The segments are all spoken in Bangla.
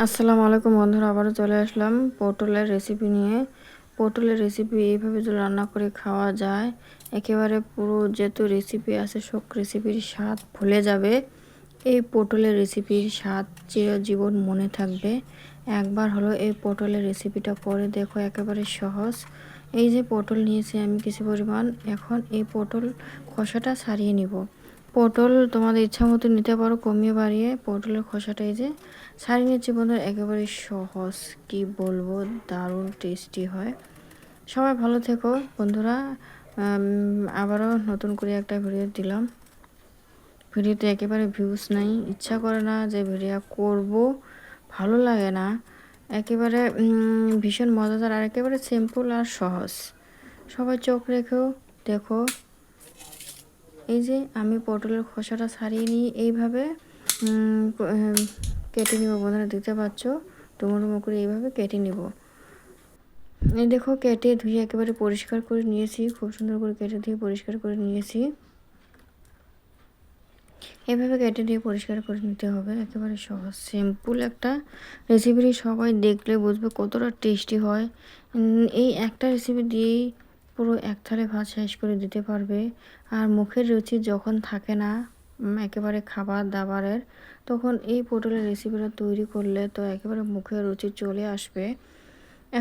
আসসালামু আলাইকুম বন্ধুরা, আবারও চলে আসলাম পটলের রেসিপি নিয়ে। পটলের রেসিপি এইভাবে যদি রান্না করে খাওয়া যায়, একেবারে পুরো যত রেসিপি আছে সব রেসিপির স্বাদ ভুলে যাবে। এই পটলের রেসিপির স্বাদ চিরজীবন মনে থাকবে। একবার হলো এই পটলের রেসিপিটা করে দেখো, একেবারে সহজ। এই যে পটল নিয়েছি আমি কিছু পরিমাণ, এখন এই পটল খোসাটা ছাড়িয়ে নিব। পটল তোমাদের ইচ্ছা মতো নিতে পারো, কমিয়ে বাড়িয়ে। পটলের খোসাটা এই যে ছাড়িয়ে নিচ্ছি বন্ধুরা, একেবারে সহজ, কি বলবো, দারুণ টেস্টি হয়। সবাই ভালো থেকো বন্ধুরা। আবারও নতুন করে একটা ভিডিও দিলাম। ভিডিওতে একেবারে ভিউজ নাই, ইচ্ছা করে না যে ভিডিও করব, ভালো লাগে না। একেবারে ভীষণ মজাদার আর একেবারে সিম্পল আর সহজ। সবাই চোখ রেখেও দেখো। এই যে আমি পটলের খোসাটা ছাড়িয়ে নিয়ে এইভাবে কেটে নিব বন্ধুরা, দেখতে পাচ্ছ, ডুমো ডুমো করে এইভাবে কেটে নিব। এই দেখো, কেটে ধুয়ে একেবারে পরিষ্কার করে নিয়েছি, খুব সুন্দর করে কেটে ধুয়ে পরিষ্কার করে নিয়েছি। এভাবে কেটে দিয়ে পরিষ্কার করে নিতে হবে, একেবারে সহজ সিম্পল একটা রেসিপি। সবাই দেখলে বুঝবে কতটা টেস্টি হয়। এই একটা রেসিপি দিয়েই পুরো এক থালে ভাত শেষ করে দিতে পারবে। আর মুখের রুচি যখন থাকে না একেবারে খাবার দাবারের, তখন এই পটলের রেসিপিটা তৈরি করলে তো একেবারে মুখের রুচি চলে আসবে।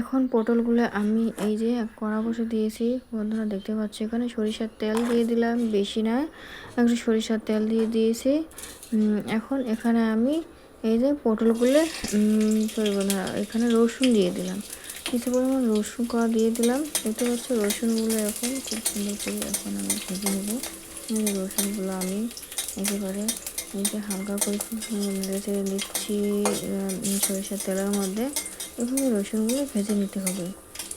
এখন পটলগুলো আমি এই যে কড়া বসে দিয়েছি বন্ধুরা, দেখতে পাচ্ছি এখানে সরিষার তেল দিয়ে দিলাম, বেশি না, একটু সরিষার তেল দিয়ে দিয়েছি। এখন এখানে আমি এই যে পটলগুলো সরি বন্ধুরা, এখানে রসুন দিয়ে দিলাম, কিছু পরিমাণ রসুন কড়া দিয়ে দিলাম। দেখতে পাচ্ছ রসুনগুলো এখন খুব সুন্দর করে এখন আমি ভেজে নেব। রসুনগুলো আমি একেবারে এই যে হালকা করে খুব নেড়ে চেড়ে দিচ্ছি সরিষার তেলের মধ্যে। এভাবে রসুনগুলো ভেজে নিতে হবে।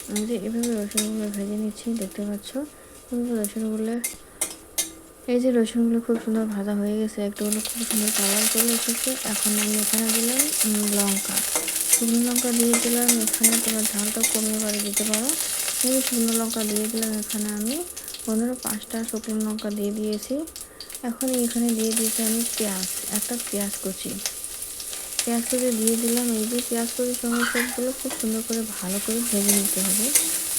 আমি যে এভাবে রসুনগুলো ভেজে নিচ্ছি, দেখতে পাচ্ছ এভাবে রসুনগুলো। এই যে রসুনগুলো খুব সুন্দর ভাজা হয়ে গেছে, একটুগুলো খুব সুন্দর কালার চলে এসেছে। এখন আমি এখানে দিলাম লঙ্কা, শুকনো লঙ্কা দিয়ে দিলাম। এখানে তোমার ঝালটা কমিয়ে বাড়িয়ে দিতে পারো। এই যে শুকনো লঙ্কা দিয়ে দিলাম, এখানে আমি 5টা শুকনো লঙ্কা দিয়ে দিয়েছি। এখন এখানে দিয়ে দিয়েছি আমি পেঁয়াজ, একটা পেঁয়াজ কুচি, পেঁয়াজ কুচি দিয়ে দিলাম। এই যে পেঁয়াজ কুচির সঙ্গে সবগুলো খুব সুন্দর করে ভালো করে ভেজে নিতে হবে।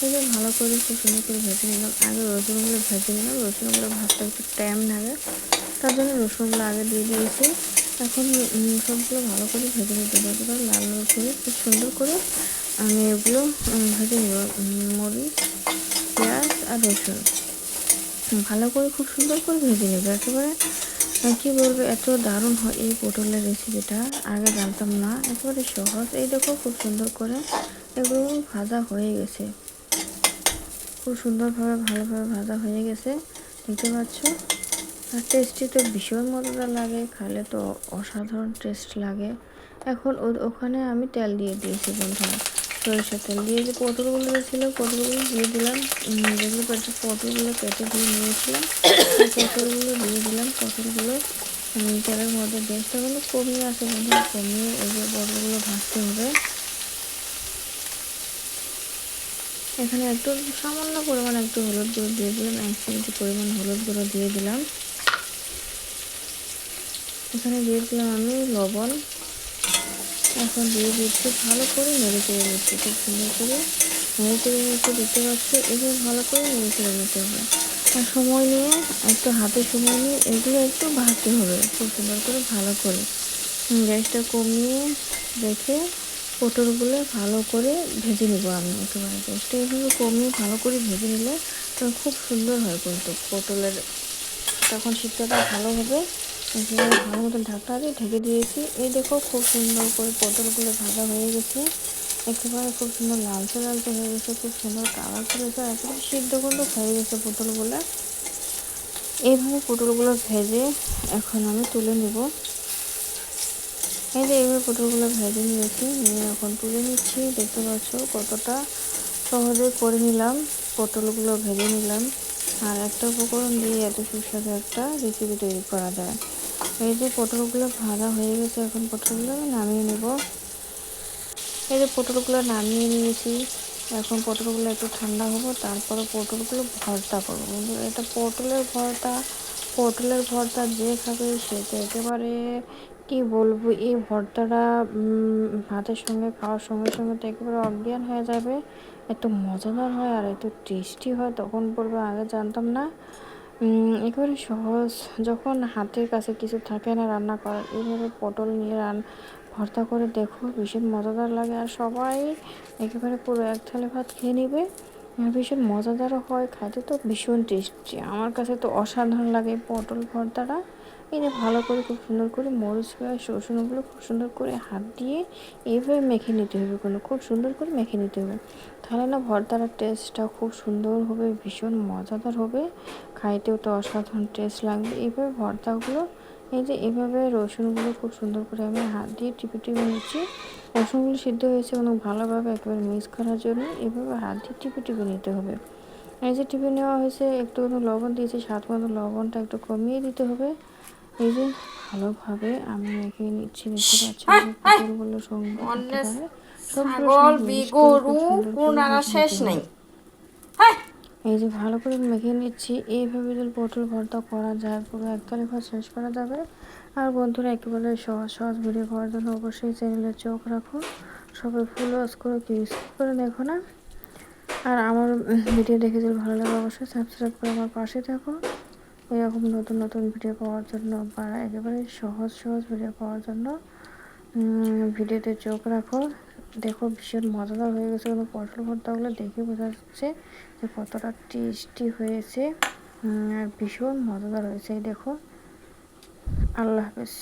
এই যে ভালো করে খুব সুন্দর করে ভেজে নিলাম। আগে রসুনগুলো ভেজে নিলাম, রসুনগুলো ভাজতে একটু টাইম লাগে, তার জন্য রসুনগুলো আগে দিয়ে দিয়েছি। এখন সবগুলো ভালো করে ভেজে নিতে হবে, লাল লাল করে খুব সুন্দর করে আমি এগুলো ভেজে নেব। মরিচ, পেঁয়াজ আর রসুন ভালো করে খুব সুন্দর করে ভেজে নেব একেবারে। কি বলবো, এত দারুণ হয় এই পটলের রেসিপিটা, আগে জানতাম না, একেবারে সহজ। এই দেখো খুব সুন্দর করে এগুলো ভাজা হয়ে গেছে, খুব সুন্দরভাবে ভালোভাবে ভাজা হয়ে গেছে, দেখতে পাচ্ছ। আর টেস্টি তো ভীষণ মজাদার লাগে, খালে তো অসাধারণ টেস্ট লাগে। এখন ওখানে আমি তেল দিয়ে দিয়েছি বন্ধুরা, সরিষার তেল দিয়ে যে পটলগুলো ছিল পটলগুলো দিয়ে দিলাম। যেগুলো পটলগুলো কেটে দিয়ে নিয়েছিলাম পটলগুলো দিয়ে দিলাম। পটলগুলো তেলের মধ্যে গ্যাসটা কিন্তু কমিয়ে আছে বন্ধুরা, কমিয়ে এই যে পটলগুলো ভাজতে হবে। এখানে একটু সামান্য পরিমাণ একটু হলুদ গুঁড়ো দিয়ে দিলাম, 1 চিমটি পরিমাণ হলুদ গুঁড়ো দিয়ে দিলাম। এখানে দিয়ে দিলাম আমি লবণ। এখন দিয়ে দিচ্ছি, ভালো করে নেড়ে চেড়ে নিচ্ছি, খুব সুন্দর করে নেড়ে চেড়ে নিচ্ছি, দেখতে পাচ্ছি। এগুলো ভালো করে নেড়ে চেড়ে নিতে হবে, আর সময় নিয়ে, একটু হাতে সময় নিয়ে এগুলো একটু ভাজতে হবে খুব সুন্দর করে ভালো করে। গ্যাসটা কমিয়ে রেখে পটলগুলো ভালো করে ভেজে নিব আমি। একেবারে গ্যাসটা এভাবে কমিয়ে ভালো করে ভেজে নিলে তখন খুব সুন্দর হয়, কিন্তু পটলের তখন সিদ্ধটা ভালো হবে। একেবারে ভালো মতো ঢাকা দিয়ে ঢেকে দিয়েছি। এই দেখো খুব সুন্দর করে পটলগুলো ভাজা হয়ে গেছে, একেবারে খুব সুন্দর লালচে লালচে হয়ে গেছে, খুব সুন্দর কালার চলেছে, একেবারে সিদ্ধ কিন্তু হয়ে গেছে পটলগুলো। এইভাবে পটলগুলো ভেজে এখন আমি তুলে নিব। এই যে এইভাবে পটলগুলো ভেজে নিয়েছি, নিয়ে এখন তুলে নিচ্ছি। দেখতে পাচ্ছ কতটা সহজে করে নিলাম, পটলগুলো ভেজে নিলাম। আর একটা উপকরণ দিয়ে এত সুস্বাদু একটা রেসিপি তৈরি করা যায়। এই যে পটলগুলো ভাজা হয়ে গেছে, এখন পটলগুলো নামিয়ে নেব। এই যে পটলগুলো নামিয়ে নিয়েছি, এখন পটলগুলো একটু ঠান্ডা হবো, তারপরে পটলগুলো ভর্তা করবো বন্ধুরা। এটা পটলের ভর্তা, পটলের ভর্তা যে খাবে সে তো একেবারে কি বলবো, এই ভর্তাটা ভাতের সঙ্গে খাওয়ার সঙ্গে সঙ্গে তো একেবারে অজ্ঞান হয়ে যাবে। এত মজাদার হয় আর এত টেস্টি হয়, তখন বলবো আগে জানতাম না। একেবারে সহজ, যখন হাতের কাছে কিছু থাকে না রান্না করার, এইভাবে পটল নিয়ে ভর্তা করে দেখো, ভীষণ মজাদার লাগে। আর সবাই একেবারে পুরো এক থালি ভাত খেয়ে নেবে। আর ভীষণ মজাদারও হয়, খাইতে তো ভীষণ টেস্টি। আমার কাছে তো অসাধারণ লাগে পটল ভর্তাটা। এই যে ভালো করে খুব সুন্দর করে মরিচ পেঁয়াজ রসুনগুলো খুব সুন্দর করে হাত দিয়ে এইভাবে মেখে নিতে হবে, খুব সুন্দর করে মেখে নিতে হবে। তাহলে না ভর্তার টেস্টটা খুব সুন্দর হবে, ভীষণ মজাদার হবে, খাইতেও তো অসাধারণ টেস্ট লাগবে। এইভাবে ভর্তাগুলো এই যে এভাবে রসুনগুলো খুব সুন্দর করে আমি হাত দিয়ে টিপে টিপে নিচ্ছি। রসুনগুলো সিদ্ধ হয়েছে অনেক ভালোভাবে একেবারে মিক্স করার জন্য এভাবে হাত দিয়ে টিপে টিপে নিতে হবে। এই যে টিপে নেওয়া হয়েছে, একটু লবণ দিয়েছি, স্বাদ মতো লবণটা একটু কমিয়ে দিতে হবে। এই যে ভালোভাবে আমি মেখে নিচ্ছি, দেখতে পাচ্ছি পটলগুলো সঙ্গে একেবারে সবগুলো ছাগল সঙ্গে মিক্স করে বিগরু খুব সুন্দর কোন করে আর মেখে শেষ নিতে নেই। হবে। এই যে ভালো করে মেখে নিচ্ছি। এইভাবে যদি পটল ভর্তা করা যায় পুরো একতলে ভাত শেষ করা যাবে। আর বন্ধুরা একেবারে সহজ সহজ ভিডিও পাওয়ার জন্য অবশ্যই চ্যানেলে চোখ রাখো, সবাই ফুল ওয়াচ করে কি স্কিপ করে দেখো না। আর আমার ভিডিও দেখে যদি ভালো লাগে অবশ্যই সাবস্ক্রাইব করে আমার পাশে থাকো, এরকম নতুন নতুন ভিডিও পাওয়ার জন্য বা একেবারে সহজ সহজ ভিডিও পাওয়ার জন্য ভিডিওতে চোখ রাখো। দেখো ভীষণ মজাদার হয়ে গেছে, কোনো পটল ভর্তাগুলো দেখে বোঝা যাচ্ছে যে কতটা টেস্টি হয়েছে। আর ভীষণ মজাদার হয়েছে। এই দেখো, আল্লাহ হাফেজ।